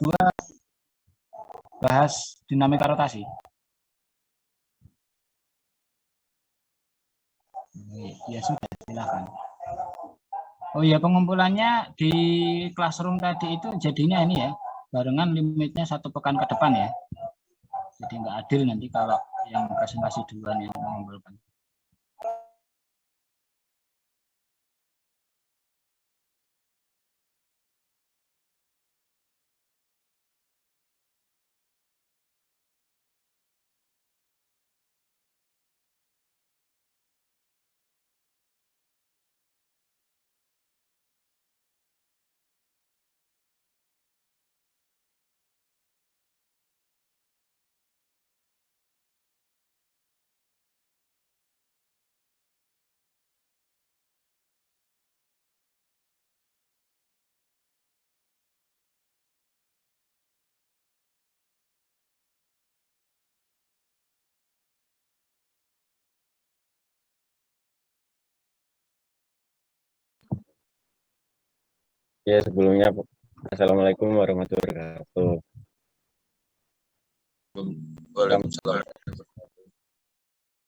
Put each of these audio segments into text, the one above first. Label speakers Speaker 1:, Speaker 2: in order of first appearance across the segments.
Speaker 1: 2 bahas dinamika rotasi. Ya sudah, silakan. Oh iya, pengumpulannya di classroom tadi itu jadinya ini ya, barengan limitnya 1 pekan ke depan ya. Jadi nggak adil nanti kalau yang presentasi duluan yang mengumpulkan.
Speaker 2: Ya, sebelumnya Assalamualaikum warahmatullahi wabarakatuh.
Speaker 3: Waalaikumsalam.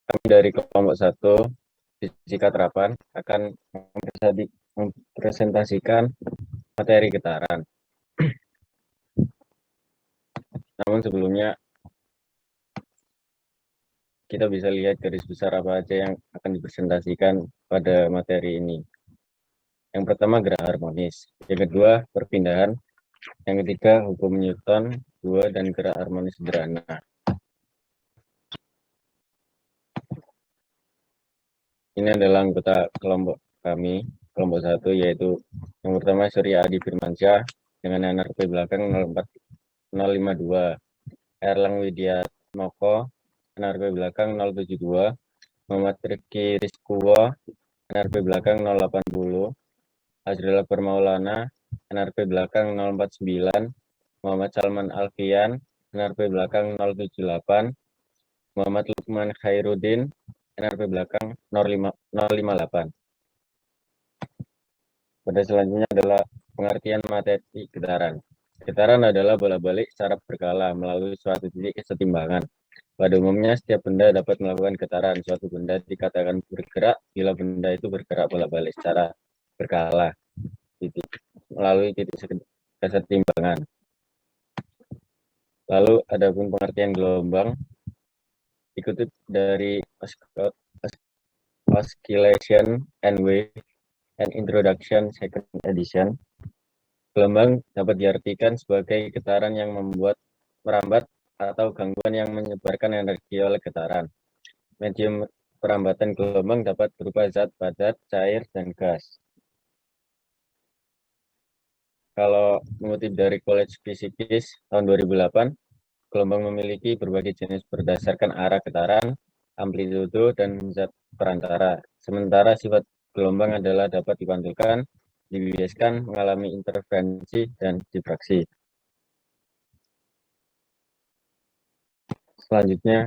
Speaker 2: Kami dari kelompok 1 Fisika Terapan akan mempresentasikan materi getaran. Namun sebelumnya kita bisa lihat garis besar apa aja yang akan dipresentasikan pada materi ini. Yang pertama gerak harmonis, yang kedua perpindahan, yang ketiga hukum Newton 2 dan gerak harmonis sederhana. Ini adalah anggota kelompok kami, kelompok 1, yaitu yang pertama Surya Adi Firmansyah dengan NRP belakang 05052, Erlang Widiatmoko NRP belakang 072, Muhammad Rifki Rizkuwo NRP belakang 080, Azril Akbar Maulana NRP belakang 049, Muhammad Salman Alfian NRP belakang 078, Muhammad Lukman Khairuddin NRP belakang 058. Pada selanjutnya adalah pengertian materi getaran. Getaran adalah bola-balik secara berkala melalui suatu titik kesetimbangan. Pada umumnya, setiap benda dapat melakukan getaran. Suatu benda dikatakan bergerak bila benda itu bergerak bola-balik secara berkala melalui titik kesetimbangan. Lalu ada pun pengertian gelombang dikutip dari Oscillation and Wave and Introduction Second Edition. Gelombang dapat diartikan sebagai getaran yang merambat atau gangguan yang menyebarkan energi oleh getaran. Medium perambatan gelombang dapat berupa zat, padat, cair, dan gas. Kalau mengutip dari College Physics tahun 2008, gelombang memiliki berbagai jenis berdasarkan arah getaran, amplitudo, dan zat perantara. Sementara sifat gelombang adalah dapat dipantulkan, dibiaskan, mengalami interferensi, dan difraksi. Selanjutnya,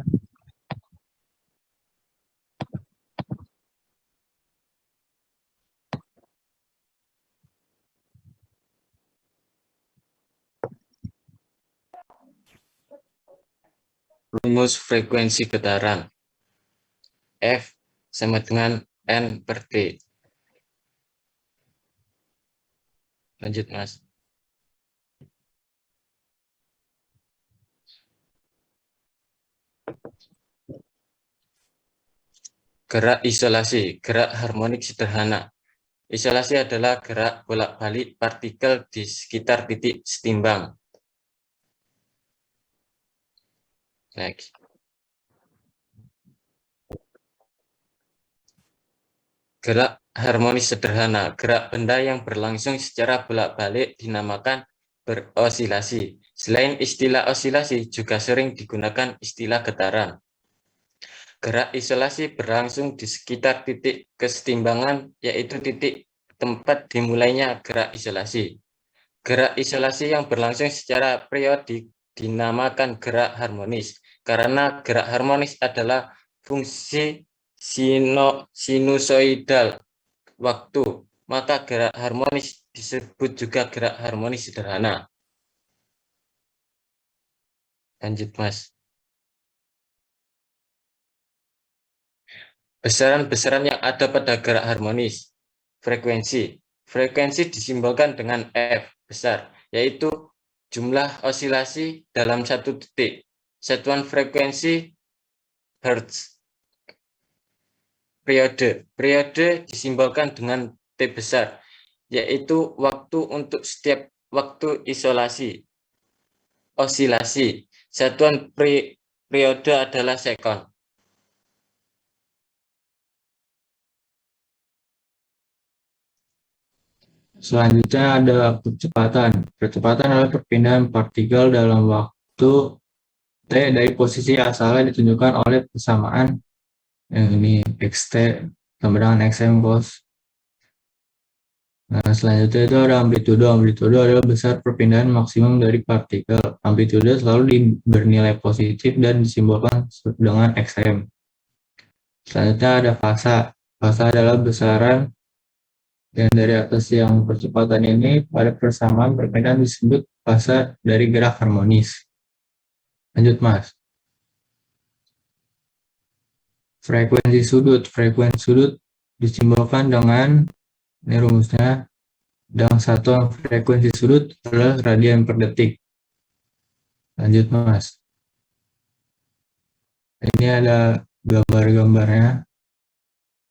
Speaker 3: Rumus frekuensi getaran. F sama dengan N per T. Lanjut, Mas. Gerak isolasi, gerak harmonik sederhana. Isolasi adalah gerak bolak-balik partikel di sekitar titik setimbang. Next. Gerak harmonis sederhana, gerak benda yang berlangsung secara bolak-balik dinamakan berosilasi. Selain istilah osilasi, juga sering digunakan istilah getaran. Gerak isolasi berlangsung di sekitar titik kesetimbangan, yaitu titik tempat dimulainya gerak isolasi. Gerak isolasi yang berlangsung secara periodik dinamakan gerak harmonis, karena gerak harmonis adalah fungsi sinusoidal waktu, maka gerak harmonis disebut juga gerak harmonis sederhana. Lanjut, Mas. Besaran-besaran yang ada pada gerak harmonis. Frekuensi. Frekuensi disimbolkan dengan F besar, yaitu jumlah osilasi dalam satu detik. Satuan frekuensi Hertz. Periode. Periode disimbolkan dengan T besar, yaitu waktu untuk setiap waktu osilasi. Satuan periode adalah sekon.
Speaker 4: Selanjutnya ada percepatan. Percepatan adalah perpindahan partikel dalam waktu T dari posisi asalnya ditunjukkan oleh persamaan yang ini xt sama dengan xm bos. Nah, selanjutnya itu ada amplitudo. Amplitudo adalah besar perpindahan maksimum dari partikel. Amplitudo selalu bernilai positif dan disimbolkan dengan xm. Selanjutnya ada fasa. Fasa adalah besaran dan dari atas yang percepatan ini pada persamaan perpindahan disebut fasa dari gerak harmonis. Lanjut, Mas. Frekuensi sudut. Frekuensi sudut disimbolkan dengan ini rumusnya, dan satuan frekuensi sudut adalah radian per detik. Lanjut, Mas. Ini ada gambar-gambarnya.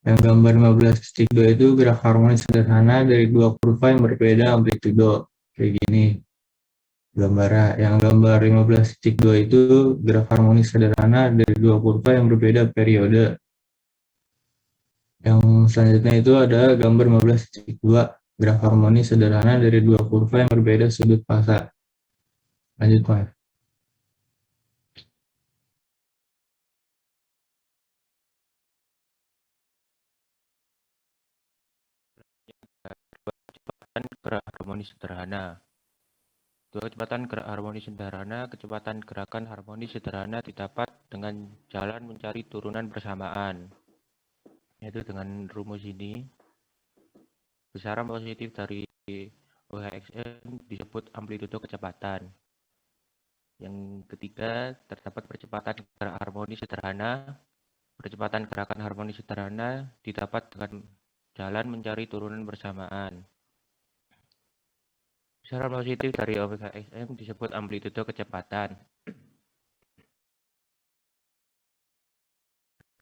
Speaker 4: Yang gambar 15.2 itu gerak harmonis sederhana dari dua kurva yang berbeda amplitudo. Kayak gini gambarnya. Yang gambar 15.2 itu gerak harmonis sederhana dari dua kurva yang berbeda periode. Yang selanjutnya itu ada gambar 15.2 gerak harmonis sederhana dari dua kurva yang berbeda sudut fasa. Lanjut, Mas.
Speaker 5: Kecepatan gerak harmonis sederhana. Dua kecepatan gerak harmonis sederhana, kecepatan gerakan harmonis sederhana didapat dengan jalan mencari turunan bersamaan. Yaitu dengan rumus ini, besaran positif dari OHXM disebut amplitudo kecepatan. Yang ketiga, terdapat percepatan gerak harmonis sederhana. Percepatan gerakan harmonis sederhana didapat dengan jalan mencari turunan bersamaan. Besaran positif dari omega xm disebut amplitudo kecepatan.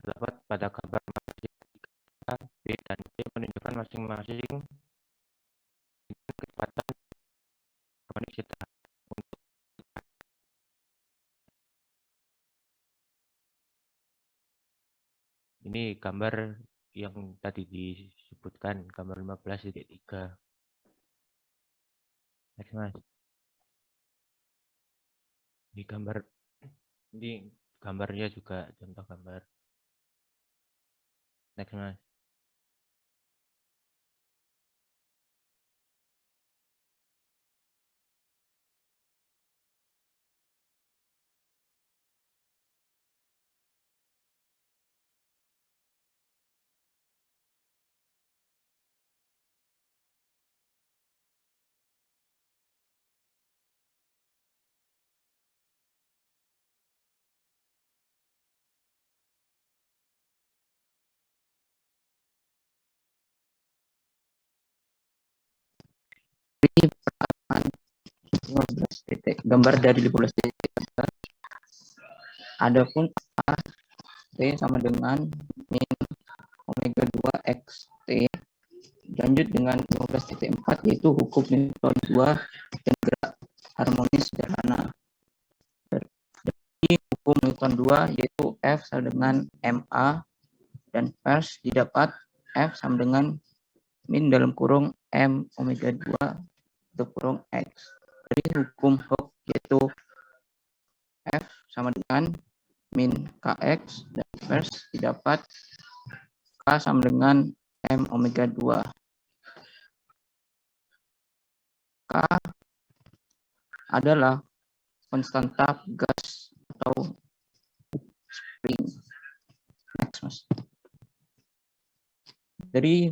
Speaker 5: Terdapat pada gambar B dan C menunjukkan masing-masing kecepatan harmonis sederhana. Ini gambar yang tadi disebutkan, gambar 15.3. Next, Mas. Ini gambarnya juga contoh gambar. Next, Mas.
Speaker 1: Gambar dari 15 titik. Adapun A T sama dengan min omega 2 X T. Lanjut dengan 15.4 yaitu hukum Newton 2 dan gerak harmonis sederhana. Dari hukum Newton 2 yaitu F sama dengan MA dan first didapat F sama dengan min dalam kurung M omega 2 tutup kurung X. Dari hukum Hooke yaitu F sama dengan min Kx dan first didapat K sama dengan M omega 2. K adalah konstanta gas atau spring. Next, Mas. Dari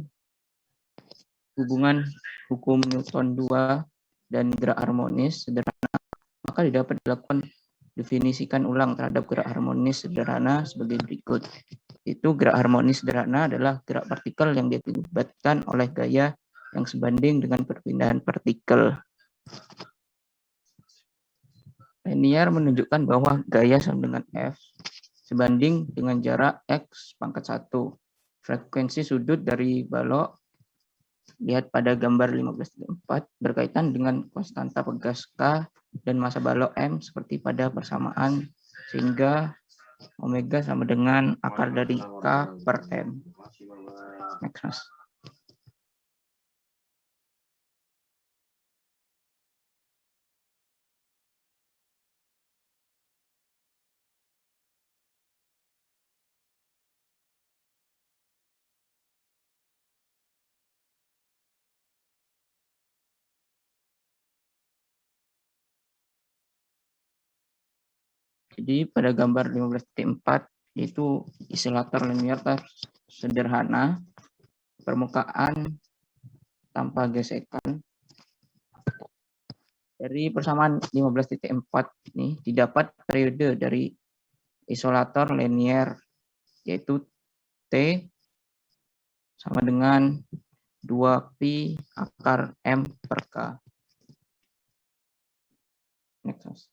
Speaker 1: hubungan hukum Newton 2 dan gerak harmonis sederhana, maka didapat dilakukan
Speaker 6: definisikan ulang terhadap gerak harmonis sederhana sebagai berikut. Itu gerak harmonis sederhana adalah gerak partikel yang diakibatkan oleh gaya yang sebanding dengan perpindahan partikel. Linear menunjukkan bahwa gaya sama dengan F sebanding dengan jarak X pangkat 1. Frekuensi sudut dari balok, lihat pada gambar 15.4, berkaitan dengan konstanta pegas K dan massa balok M seperti pada persamaan, sehingga omega sama dengan akar dari K per M. Next. Jadi pada gambar 15.4 itu isolator linear sederhana, permukaan tanpa gesekan. Dari persamaan 15.4 ini didapat periode dari isolator linear, yaitu T sama dengan 2pi akar M per K. Next.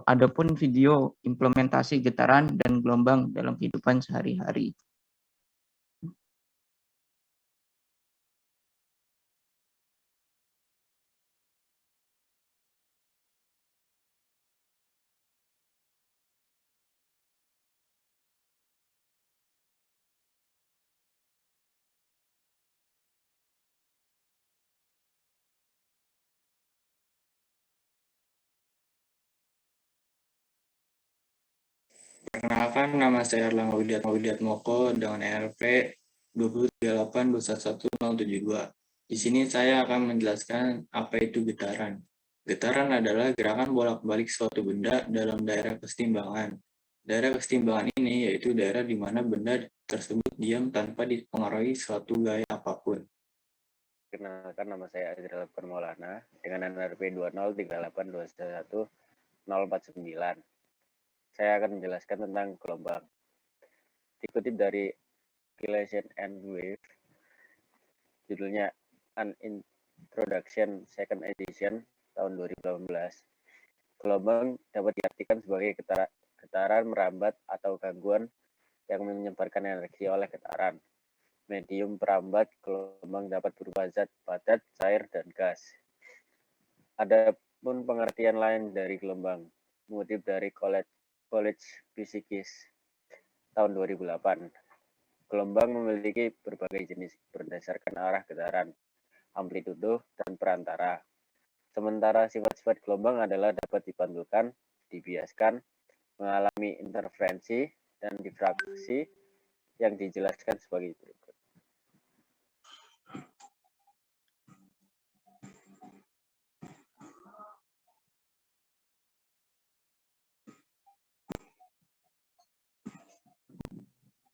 Speaker 6: Adapun video implementasi getaran dan gelombang dalam kehidupan sehari-hari.
Speaker 4: Perkenalkan, nama saya Erlangga Widiatmoko dengan NRP 238211072. Di sini saya akan menjelaskan apa itu getaran. Getaran adalah gerakan bolak-balik suatu benda dalam daerah kesetimbangan. Daerah kesetimbangan ini yaitu daerah di mana benda tersebut diam tanpa dipengaruhi suatu gaya apapun.
Speaker 2: Kenalkan, nama saya Azril Permaulana dengan NRP 203821049. Saya akan menjelaskan tentang gelombang. Dikutip dari Relation and Wave, judulnya An Introduction Second Edition tahun 2018. Gelombang dapat diartikan sebagai getaran merambat atau gangguan yang menyebarkan energi oleh getaran. Medium perambat gelombang dapat berupa zat, padat, cair, dan gas. Ada pun pengertian lain dari gelombang, mengutip dari College Physics tahun 2008. Gelombang memiliki berbagai jenis berdasarkan arah getaran, amplitudo, dan perantara. Sementara sifat-sifat gelombang adalah dapat dipantulkan, dibiaskan, mengalami interferensi, dan difraksi yang dijelaskan sebagai berikut.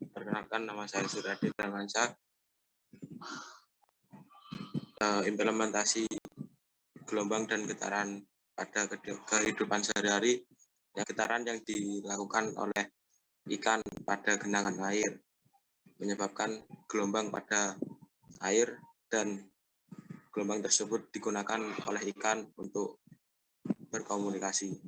Speaker 3: Perkenalkan, nama saya Suradi Tramansyah. Implementasi gelombang dan getaran pada kehidupan sehari-hari, getaran yang dilakukan oleh ikan pada genangan air menyebabkan gelombang pada air, dan gelombang tersebut digunakan oleh ikan untuk berkomunikasi.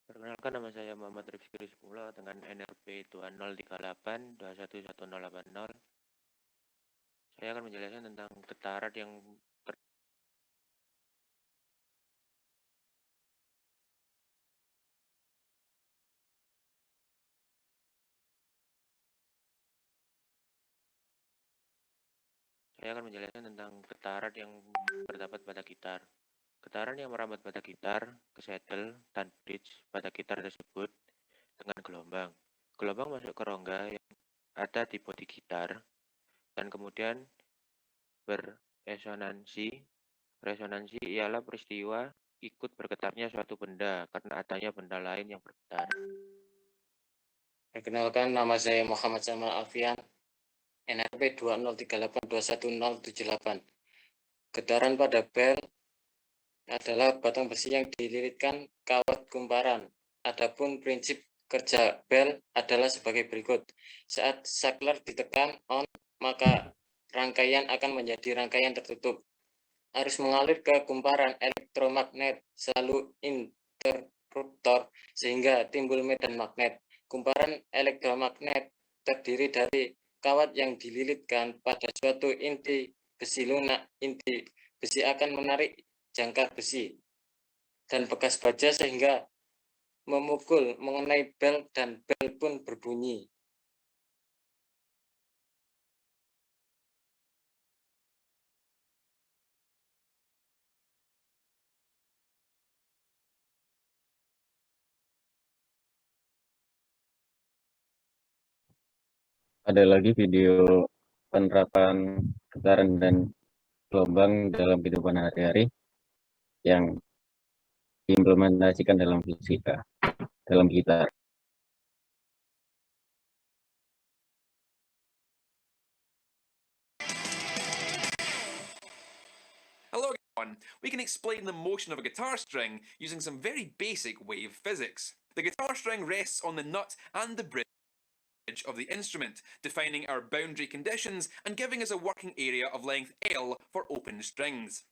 Speaker 5: Perkenalkan, nama saya Muhammad Rifki Rizkulo dengan NRP 20382111080. Saya akan menjelaskan tentang getaran yang Saya akan menjelaskan tentang getaran yang terdapat pada gitar. Getaran yang merambat pada gitar, ke saddle, dan bridge pada gitar tersebut dengan gelombang. Gelombang masuk ke rongga yang ada di bodi gitar dan kemudian beresonansi. Resonansi ialah peristiwa ikut bergetarnya suatu benda karena adanya benda lain yang bergetar.
Speaker 3: Perkenalkan, nama saya Muhammad Jamal Alfian, NRP 203821078. Getaran pada bel adalah batang besi yang dililitkan kawat kumparan. Adapun prinsip kerja bel adalah sebagai berikut. Saat saklar ditekan on, maka rangkaian akan menjadi rangkaian tertutup. Arus mengalir ke kumparan elektromagnet selalu interruptor sehingga timbul medan magnet. Kumparan elektromagnet terdiri dari kawat yang dililitkan pada suatu inti besi lunak. Inti besi akan menarik jangkar besi dan bekas baja sehingga memukul mengenai bel dan bel pun berbunyi.
Speaker 2: Ada lagi video penerapan getaran dan gelombang dalam kehidupan sehari-hari yang diimplementasikan dalam fisika, dalam gitar.
Speaker 7: Hello everyone, we can explain the motion of a guitar string using some very basic wave physics. The guitar string rests on the nut and the bridge of the instrument, defining our boundary conditions and giving us a working area of length L for open strings.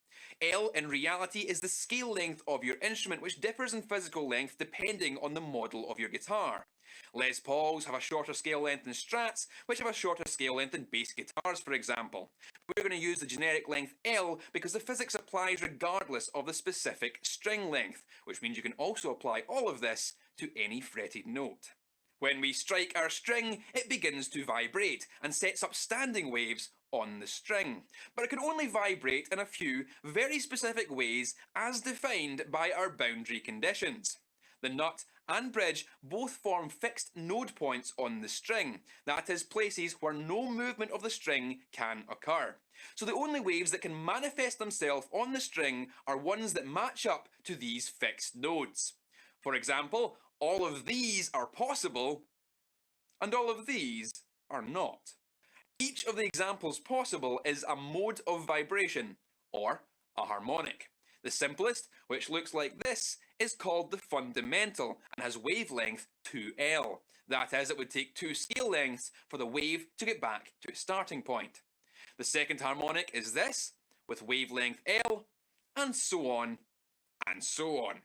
Speaker 7: L in reality is the scale length of your instrument, which differs in physical length depending on the model of your guitar. Les Pauls have a shorter scale length than Strats, which have a shorter scale length than bass guitars, for example. We're going to use the generic length L because the physics applies regardless of the specific string length, which means you can also apply all of this to any fretted note. When we strike our string, it begins to vibrate and sets up standing waves on the string. But it can only vibrate in a few very specific ways as defined by our boundary conditions. The nut and bridge both form fixed node points on the string, that is, places where no movement of the string can occur. So the only waves that can manifest themselves on the string are ones that match up to these fixed nodes. For example, all of these are possible, and all of these are not. Each of the examples possible is a mode of vibration, or a harmonic. The simplest, which looks like this, is called the fundamental and has wavelength 2L. That is, it would take two scale lengths for the wave to get back to its starting point. The second harmonic is this, with wavelength L, and so on, and so on.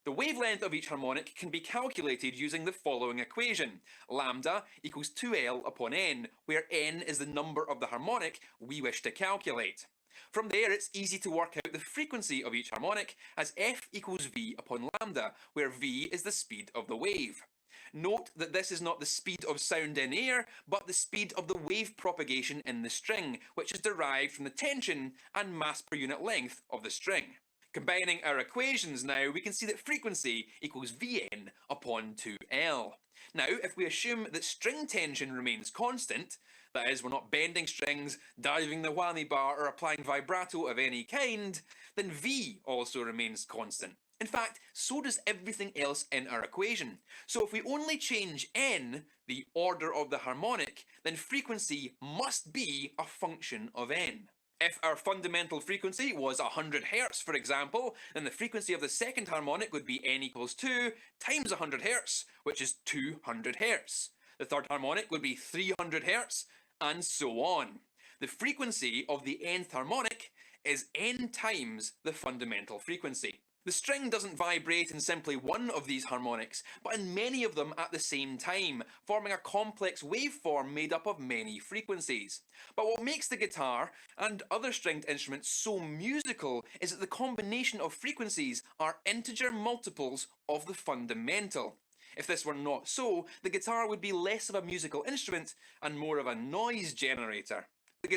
Speaker 7: The wavelength of each harmonic can be calculated using the following equation. Lambda equals 2L upon n, where n is the number of the harmonic we wish to calculate. From there, it's easy to work out the frequency of each harmonic as F equals V upon lambda, where V is the speed of the wave. Note that this is not the speed of sound in air, but the speed of the wave propagation in the string, which is derived from the tension and mass per unit length of the string. Combining our equations now, we can see that frequency equals Vn upon 2L. Now, if we assume that string tension remains constant, that is, we're not bending strings, diving the whammy bar, or applying vibrato of any kind, then V also remains constant. In fact, so does everything else in our equation. So if we only change n, the order of the harmonic, then frequency must be a function of n. If our fundamental frequency was 100 Hz, for example, then the frequency of the second harmonic would be n equals 2 times 100 Hz, which is 200 Hz. The third harmonic would be 300 Hz, and so on. The frequency of the nth harmonic is n times the fundamental frequency. The string doesn't vibrate in simply one of these harmonics, but in many of them at the same time, forming a complex waveform made up of many frequencies. But what makes the guitar and other stringed instruments so musical is that the combination of frequencies are integer multiples of the fundamental. If this were not so, the guitar would be less of a musical instrument and more of a noise generator. The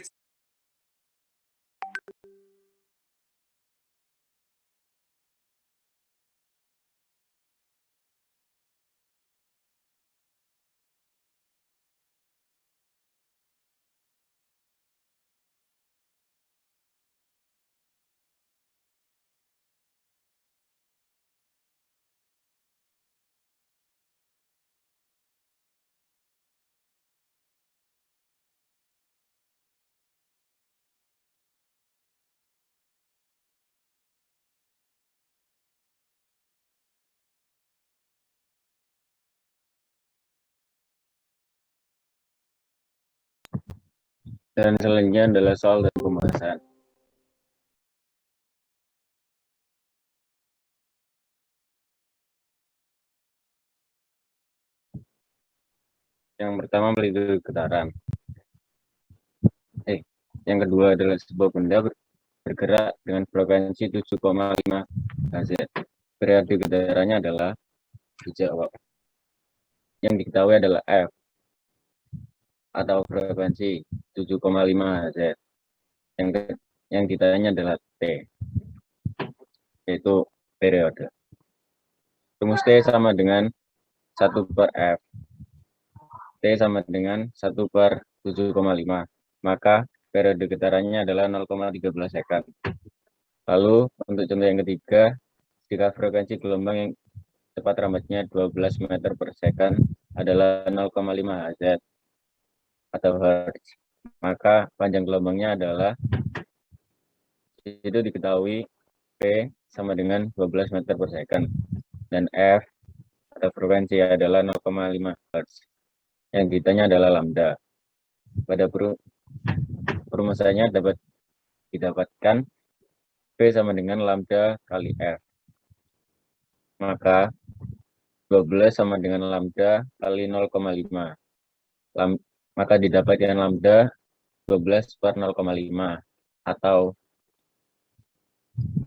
Speaker 2: Dan selanjutnya adalah soal dan pembahasan. Yang pertama amplitude getaran. Yang kedua adalah sebuah benda bergerak dengan frekuensi 7,5 Hz. Periode getarannya adalah dijawab. Yang diketahui adalah F atau frekuensi 7,5 Hz. Yang ditanya adalah T, yaitu periode. Rumus T sama dengan 1 per F. T sama dengan 1 per 7,5. Maka periode getarannya adalah 0,13 second. Lalu untuk contoh yang ketiga, jika frekuensi gelombang yang cepat rambatnya 12 meter per second adalah 0,5 Hz atau Hertz, maka panjang gelombangnya adalah, itu diketahui P sama dengan 12 meter per second dan F atau frekuensi adalah 0,5 Hz. Yang ditanya adalah lambda. Pada perumusannya dapat didapatkan P sama dengan lambda kali F. Maka 12 sama dengan lambda kali 0,5. Maka didapatkan lambda 12 per 0,5 atau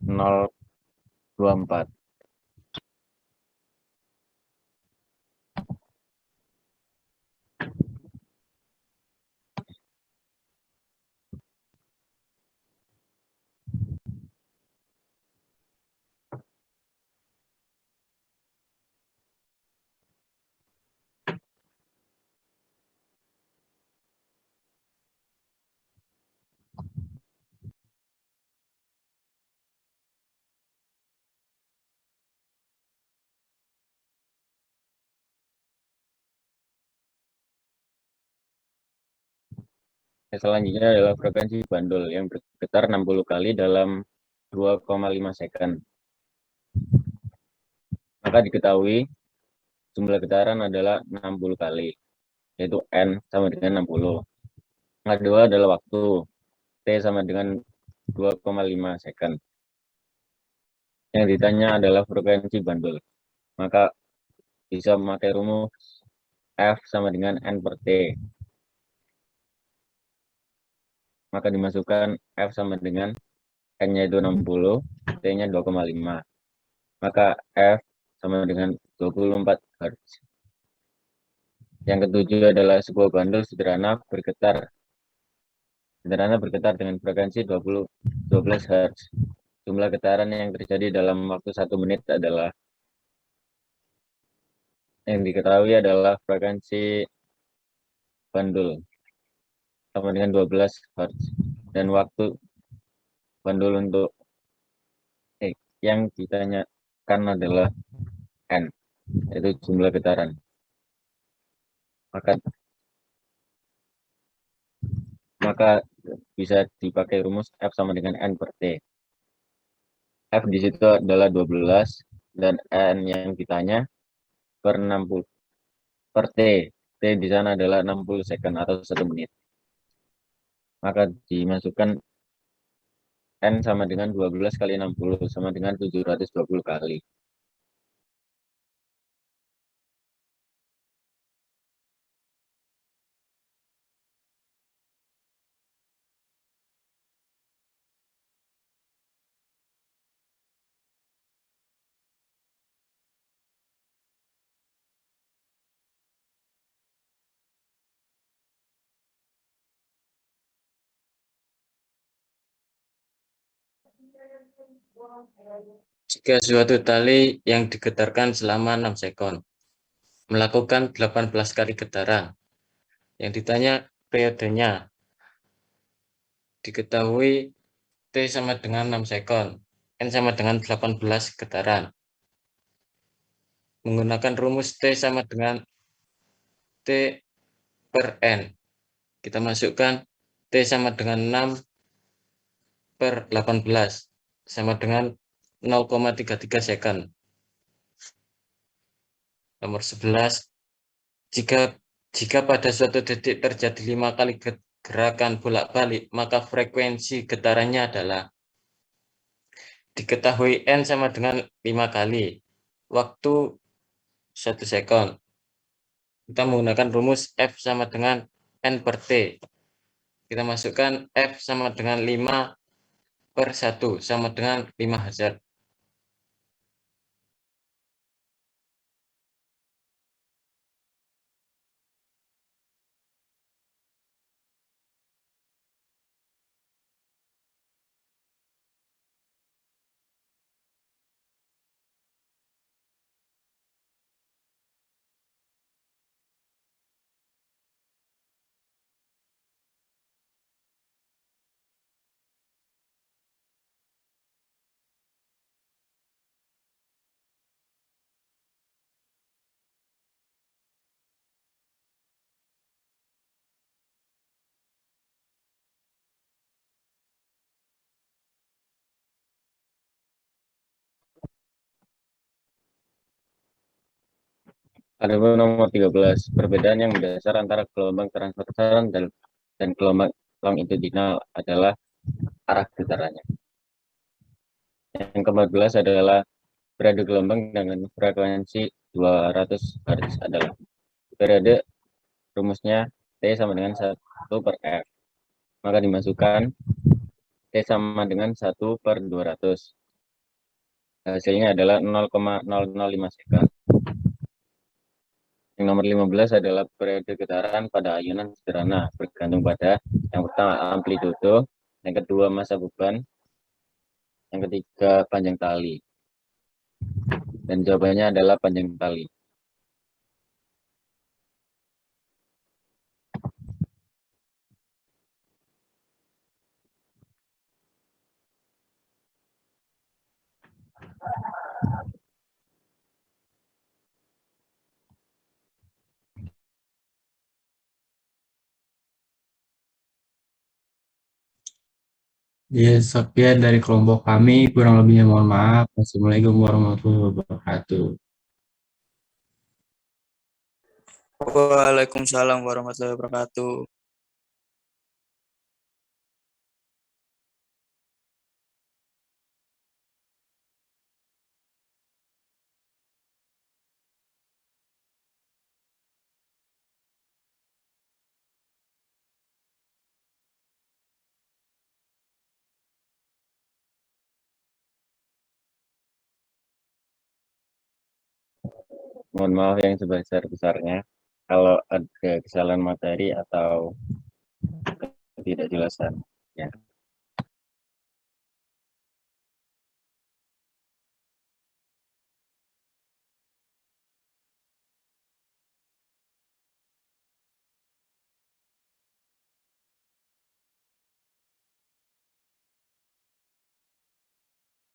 Speaker 2: 0,24. Selanjutnya adalah frekuensi bandul yang bergetar 60 kali dalam 2,5 second. Maka diketahui jumlah getaran adalah 60 kali, yaitu N sama dengan 60. Yang kedua adalah waktu, T sama dengan 2,5 second. Yang ditanya adalah frekuensi bandul. Maka bisa memakai rumus F sama dengan N per T. Maka dimasukkan F sama dengan N-nya itu 60, T-nya 2,5. Maka F sama dengan 24 Hz. Yang ketujuh adalah sebuah bandul sederhana bergetar. Sederhana bergetar dengan frekuensi 12 Hz. Jumlah getaran yang terjadi dalam waktu 1 menit adalah, yang diketahui adalah frekuensi bandul sama dengan 12 Hz. Dan waktu bandul untuk yang ditanyakan adalah N, yaitu jumlah getaran. Maka bisa dipakai rumus F sama dengan N per T. F di situ adalah 12 dan N yang ditanya per 60 per T. T di sana adalah 60 second atau 1 menit. Maka dimasukkan N sama dengan 12 kali 60 sama dengan 720 kali.
Speaker 3: Jika suatu tali yang digetarkan selama 6 sekon melakukan 18 kali getaran, yang ditanya periodenya, diketahui T sama dengan 6 sekon, N sama dengan 18 getaran. Menggunakan rumus T sama dengan T per N, kita masukkan T sama dengan 6 per 18 sama dengan 0,33 second. Nomor 11, jika pada suatu detik terjadi 5 kali gerakan bolak-balik, maka frekuensi getarannya adalah diketahui N sama dengan 5 kali. Waktu 1 sekon. Kita menggunakan rumus F sama dengan N per T. Kita masukkan F sama dengan 5/1 sama dengan 5 Hz.
Speaker 2: Adapun nomor 13, perbedaan yang mendasar antara gelombang transversan dan gelombang longitudinal adalah arah getarannya. Yang ke-14 adalah periode gelombang dengan frekuensi 200 Hz adalah periode, rumusnya T sama dengan 1 per F. Maka dimasukkan T sama dengan 1 per 200. Hasilnya adalah 0,005 sekon. Yang nomor 15 adalah periode getaran pada ayunan sederhana bergantung pada yang pertama amplitudo, yang kedua massa beban, yang ketiga panjang tali. Dan jawabannya adalah panjang tali.
Speaker 4: Ya, sekian dari kelompok kami. Kurang lebihnya mohon maaf. Wassalamualaikum warahmatullahi wabarakatuh.
Speaker 8: Waalaikumsalam warahmatullahi wabarakatuh.
Speaker 2: Mohon maaf yang sebesar-besarnya kalau ada kesalahan materi atau tidak jelasan. Ya.